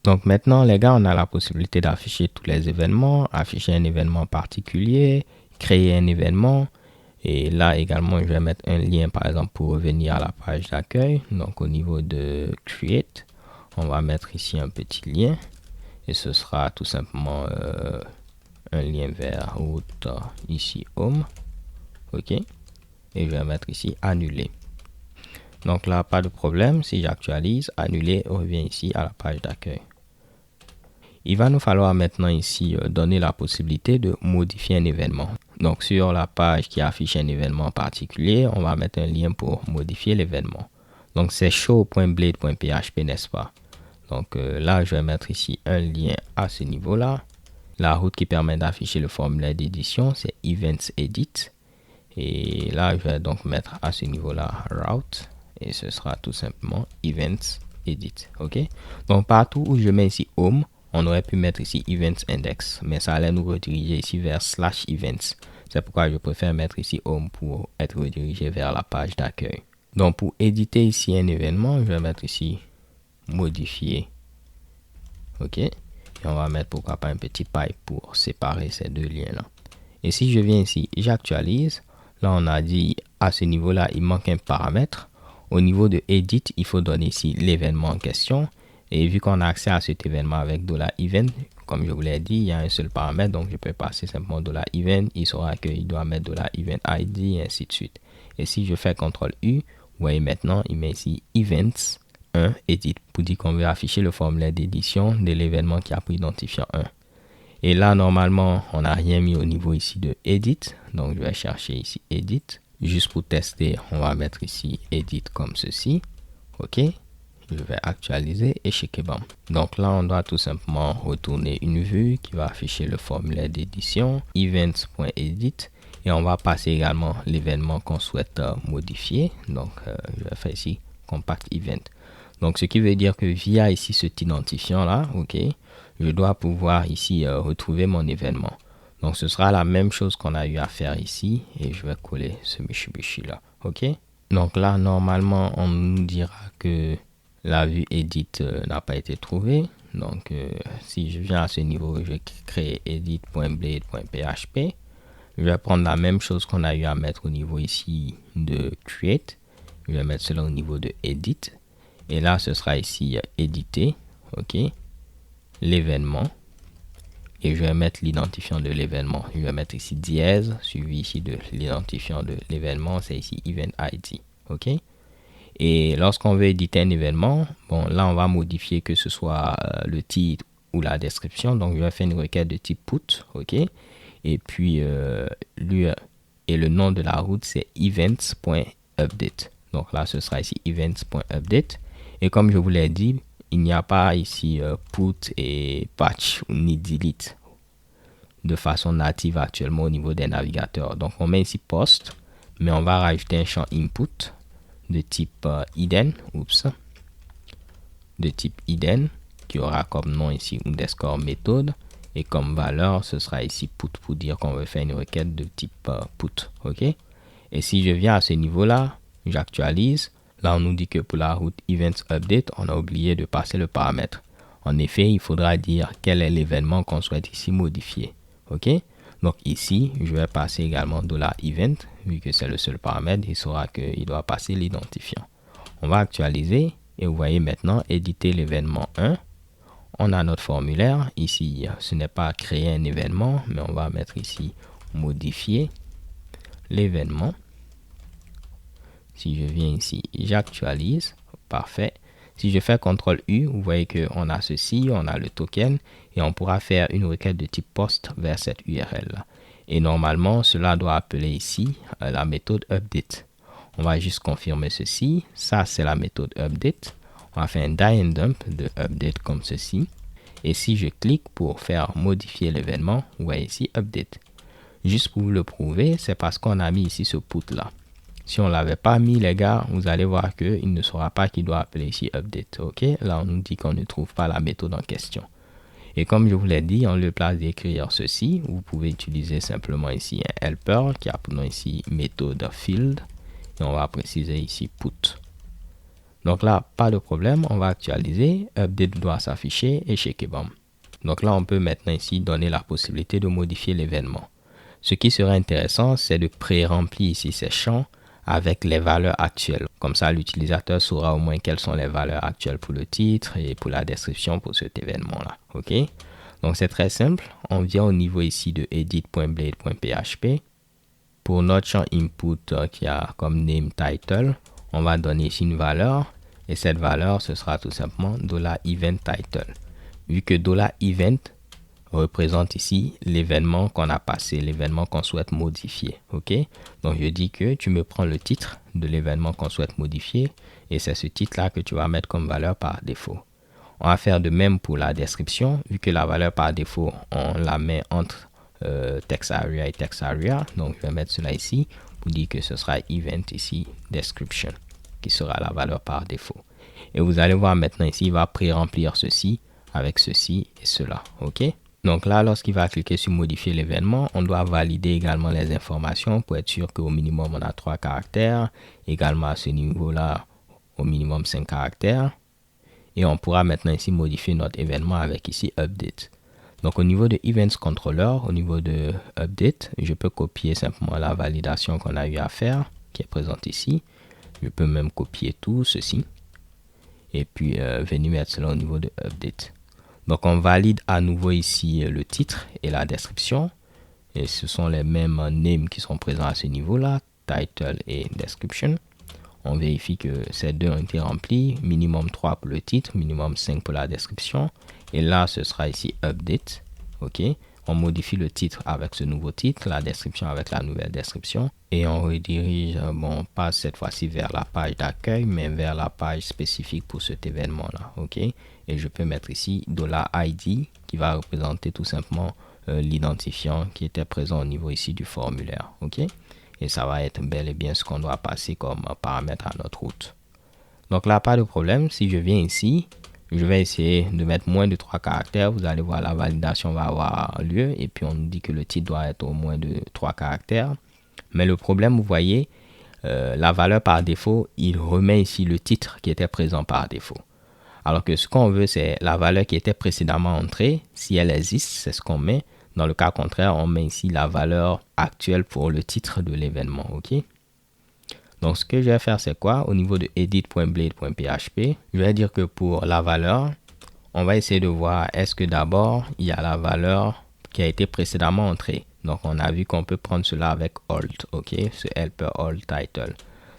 Donc maintenant, les gars, on a la possibilité d'afficher tous les événements, afficher un événement particulier, créer un événement. Et là également, je vais mettre un lien, par exemple, pour revenir à la page d'accueil. Donc au niveau de Create, on va mettre ici un petit lien. Et ce sera tout simplement un lien vers route, ici Home. OK. Et je vais mettre ici Annuler. Donc là, pas de problème. Si j'actualise, Annuler revient ici à la page d'accueil. Il va nous falloir maintenant ici donner la possibilité de modifier un événement. Donc sur la page qui affiche un événement particulier, on va mettre un lien pour modifier l'événement. Donc c'est show.blade.php, n'est-ce pas? Donc là, je vais mettre ici un lien à ce niveau-là. La route qui permet d'afficher le formulaire d'édition, c'est Events Edit. Et là, je vais donc mettre à ce niveau-là Route. Et ce sera tout simplement Events Edit. OK? Donc partout où je mets ici Home, on aurait pu mettre ici Events Index, mais ça allait nous rediriger ici vers /events. C'est pourquoi je préfère mettre ici Home pour être redirigé vers la page d'accueil. Donc pour éditer ici un événement, je vais mettre ici Modifier. OK. Et on va mettre pourquoi pas un petit pipe pour séparer ces deux liens-là. Et si je viens ici, j'actualise. Là, on a dit à ce niveau-là, il manque un paramètre. Au niveau de Edit, il faut donner ici l'événement en question. Et vu qu'on a accès à cet événement avec $event, comme je vous l'ai dit, il y a un seul paramètre, donc je peux passer simplement $event, il saura qu'il doit mettre $event ID et ainsi de suite. Et si je fais CTRL-U, vous voyez maintenant, il met ici Events 1 Edit pour dire qu'on veut afficher le formulaire d'édition de l'événement qui a pour identifiant 1. Et là, normalement, on n'a rien mis au niveau ici de Edit, donc je vais chercher ici Edit. Juste pour tester, on va mettre ici Edit comme ceci. OK. Je vais actualiser et checker bam. Donc là, on doit tout simplement retourner une vue qui va afficher le formulaire d'édition, events.edit, et on va passer également l'événement qu'on souhaite modifier. Donc, je vais faire ici compact event. Donc, ce qui veut dire que via ici cet identifiant là, OK, je dois pouvoir ici retrouver mon événement. Donc, ce sera la même chose qu'on a eu à faire ici, et je vais coller ce Mitsubishi là. OK. Donc là, normalement, on nous dira que la vue edit n'a pas été trouvée. Donc, si je viens à ce niveau, je vais créer edit.blade.php. Je vais prendre la même chose qu'on a eu à mettre au niveau ici de create. Je vais mettre cela au niveau de edit. Et là, ce sera ici éditer. OK. L'événement. Et je vais mettre l'identifiant de l'événement. Je vais mettre ici dièse, suivi ici de l'identifiant de l'événement. C'est ici event ID. OK. Et lorsqu'on veut éditer un événement, bon, là, on va modifier que ce soit le titre ou la description. Donc, je vais faire une requête de type put, OK. Et puis, lui et le nom de la route, c'est events.update. Donc là, ce sera ici events.update. Et comme je vous l'ai dit, il n'y a pas ici put et patch ni delete de façon native actuellement au niveau des navigateurs. Donc, on met ici post, mais on va rajouter un champ input de type hidden, de type hidden, qui aura comme nom ici underscore méthode, et comme valeur, ce sera ici put pour dire qu'on veut faire une requête de type put, OK. Et si je viens à ce niveau-là, j'actualise, là on nous dit que pour la route events update, on a oublié de passer le paramètre. En effet, il faudra dire quel est l'événement qu'on souhaite ici modifier, OK. Donc ici, je vais passer également $event, vu que c'est le seul paramètre, il saura qu'il doit passer l'identifiant. On va actualiser et vous voyez maintenant éditer l'événement 1. On a notre formulaire. Ici, ce n'est pas créer un événement, mais on va mettre ici modifier l'événement. Si je viens ici, j'actualise. Parfait. Si je fais CTRL-U, vous voyez qu'on a ceci, on a le token et on pourra faire une requête de type post vers cette URL-là. Et normalement, cela doit appeler ici la méthode update. On va juste confirmer ceci. Ça, c'est la méthode update. On va faire un die and dump de update comme ceci. Et si je clique pour faire modifier l'événement, vous voyez ici update. Juste pour vous le prouver, c'est parce qu'on a mis ici ce put-là. Si on ne l'avait pas mis, les gars, vous allez voir qu'il ne saura pas qu'il doit appeler ici update. OK? Là, on nous dit qu'on ne trouve pas la méthode en question. Et comme je vous l'ai dit, en lieu de place d'écrire ceci, vous pouvez utiliser simplement ici un helper qui a pour nom ici méthode field. Et on va préciser ici put. Donc là, pas de problème, on va actualiser, update doit s'afficher et checker bam. Donc là, on peut maintenant ici donner la possibilité de modifier l'événement. Ce qui serait intéressant, c'est de pré-remplir ici ces champs avec les valeurs actuelles. Comme ça, l'utilisateur saura au moins quelles sont les valeurs actuelles pour le titre et pour la description pour cet événement-là. OK? Donc, c'est très simple. On vient au niveau ici de edit.blade.php. Pour notre champ input qui a comme name title, on va donner ici une valeur. Et cette valeur, ce sera tout simplement $event_title. Vu que $event représente ici l'événement qu'on a passé, l'événement qu'on souhaite modifier. OK? Donc, je dis que tu me prends le titre de l'événement qu'on souhaite modifier et c'est ce titre-là que tu vas mettre comme valeur par défaut. On va faire de même pour la description, vu que la valeur par défaut, on la met entre text area et text area. Donc, je vais mettre cela ici pour dire que ce sera event ici, description, qui sera la valeur par défaut. Et vous allez voir maintenant ici, il va pré-remplir ceci avec ceci et cela. OK? Donc là, lorsqu'il va cliquer sur modifier l'événement, on doit valider également les informations pour être sûr qu'au minimum on a 3 caractères. Également à ce niveau-là, au minimum 5 caractères. Et on pourra maintenant ici modifier notre événement avec ici update. Donc au niveau de Events Controller, au niveau de update, je peux copier simplement la validation qu'on a eu à faire, qui est présente ici. Je peux même copier tout ceci. Et puis venir mettre cela au niveau de update. Donc, on valide à nouveau ici le titre et la description. Et ce sont les mêmes names qui sont présents à ce niveau-là, title et description. On vérifie que ces deux ont été remplis. Minimum 3 pour le titre, minimum 5 pour la description. Et là, ce sera ici update. OK. On modifie le titre avec ce nouveau titre, la description avec la nouvelle description. Et on redirige, bon, pas cette fois-ci vers la page d'accueil, mais vers la page spécifique pour cet événement-là. OK. Et je peux mettre ici $ID qui va représenter tout simplement l'identifiant qui était présent au niveau ici du formulaire. OK. Et ça va être bel et bien ce qu'on doit passer comme paramètre à notre route. Donc là, pas de problème. Si je viens ici, je vais essayer de mettre moins de 3 caractères. Vous allez voir, la validation va avoir lieu. Et puis, on nous dit que le titre doit être au moins de 3 caractères. Mais le problème, vous voyez, la valeur par défaut, il remet ici le titre qui était présent par défaut. Alors que ce qu'on veut, c'est la valeur qui était précédemment entrée. Si elle existe, c'est ce qu'on met. Dans le cas contraire, on met ici la valeur actuelle pour le titre de l'événement. OK? Donc, ce que je vais faire, c'est quoi? Au niveau de edit.blade.php, je vais dire que pour la valeur, on va essayer de voir est-ce que d'abord, il y a la valeur qui a été précédemment entrée. Donc, on a vu qu'on peut prendre cela avec alt. OK? Ce helper alt title.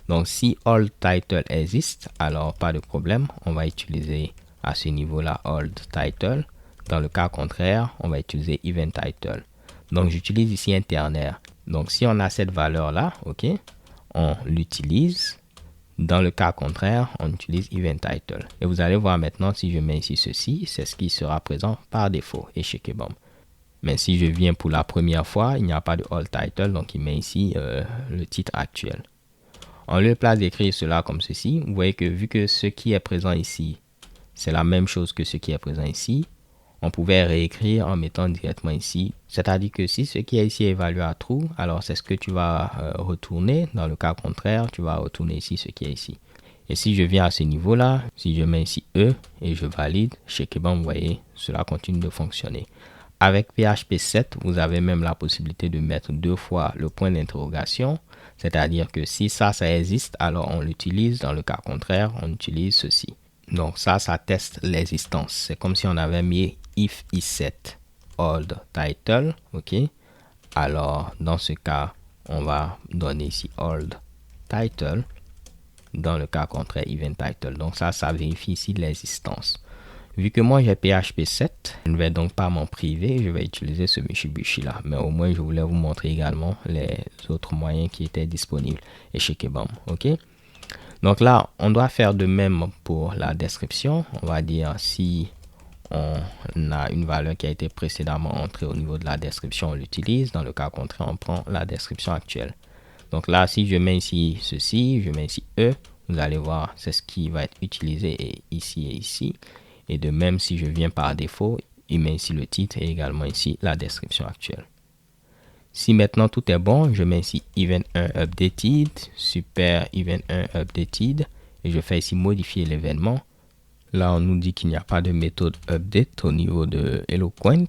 Donc, si alt title existe, alors pas de problème. On va utiliser à ce niveau-là alt title. Dans le cas contraire, on va utiliser event title. Donc, j'utilise ici un ternaire. Donc, si on a cette valeur-là, OK, on l'utilise. Dans le cas contraire, on utilise event title. Et vous allez voir maintenant, si je mets ici ceci, c'est ce qui sera présent par défaut. Et checker bon. Mais si je viens pour la première fois, il n'y a pas de alt title. Donc, il met ici le titre actuel. En lieu et place d'écrire cela comme ceci, vous voyez que vu que ce qui est présent ici, c'est la même chose que ce qui est présent ici, on pouvait réécrire en mettant directement ici. C'est-à-dire que si ce qui est ici est évalué à true, alors c'est ce que tu vas retourner. Dans le cas contraire, tu vas retourner ici ce qui est ici. Et si je viens à ce niveau-là, si je mets ici E et je valide, chez Keban, vous voyez, cela continue de fonctionner. Avec PHP 7, vous avez même la possibilité de mettre 2 fois le point d'interrogation. C'est-à-dire que si ça existe, alors on l'utilise. Dans le cas contraire, on utilise ceci. Donc ça teste l'existence. C'est comme si on avait mis if is7 old title. OK. Alors, dans ce cas, on va donner ici old title. Dans le cas contraire, event title. Donc ça vérifie ici l'existence. Vu que moi j'ai PHP 7, je ne vais donc pas m'en priver, je vais utiliser ce Mitsubishi là. Mais au moins je voulais vous montrer également les autres moyens qui étaient disponibles. Et chez Kebam, ok. Donc là, on doit faire de même pour la description. On va dire si on a une valeur qui a été précédemment entrée au niveau de la description, on l'utilise. Dans le cas contraire, on prend la description actuelle. Donc là, si je mets ici ceci, je mets ici E, vous allez voir, c'est ce qui va être utilisé et ici. Et de même, si je viens par défaut, il met ici le titre et également ici la description actuelle. Si maintenant tout est bon, je mets ici event 1 updated, super event 1 updated. et je fais ici modifier l'événement. Là, on nous dit qu'il n'y a pas de méthode update au niveau de Eloquent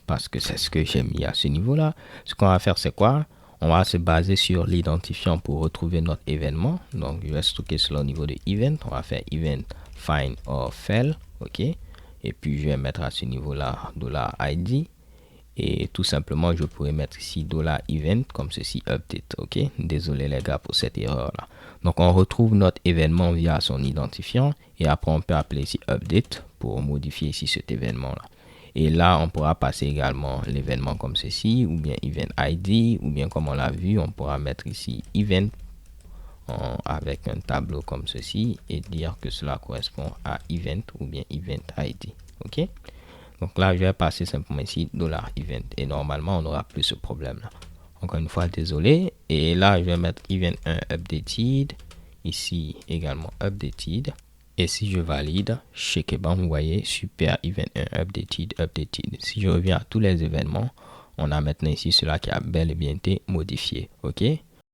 parce que c'est ce que j'ai mis à ce niveau-là. Ce qu'on va faire, c'est quoi? On va se baser sur l'identifiant pour retrouver notre événement. Donc, je vais stocker cela au niveau de event. On va faire event find or fail. OK. Et puis, je vais mettre à ce niveau-là $id. Et tout simplement, je pourrais mettre ici $event comme ceci, update. OK. Désolé les gars pour cette erreur-là. Donc, on retrouve notre événement via son identifiant. Et après, on peut appeler ici update pour modifier ici cet événement-là. Et là, on pourra passer également l'événement comme ceci, ou bien event ID, ou bien comme on l'a vu, on pourra mettre ici event avec un tableau comme ceci et dire que cela correspond à event ou bien event ID. OK? Donc là, je vais passer simplement ici $event et normalement, on n'aura plus ce problème-là. Encore une fois, désolé. Et là, je vais mettre event 1 updated. Ici également updated. Et si je valide, chez bon, vous voyez, super event 1 updated. Si je reviens à tous les événements, on a maintenant ici cela qui a bel et bien été modifié. OK?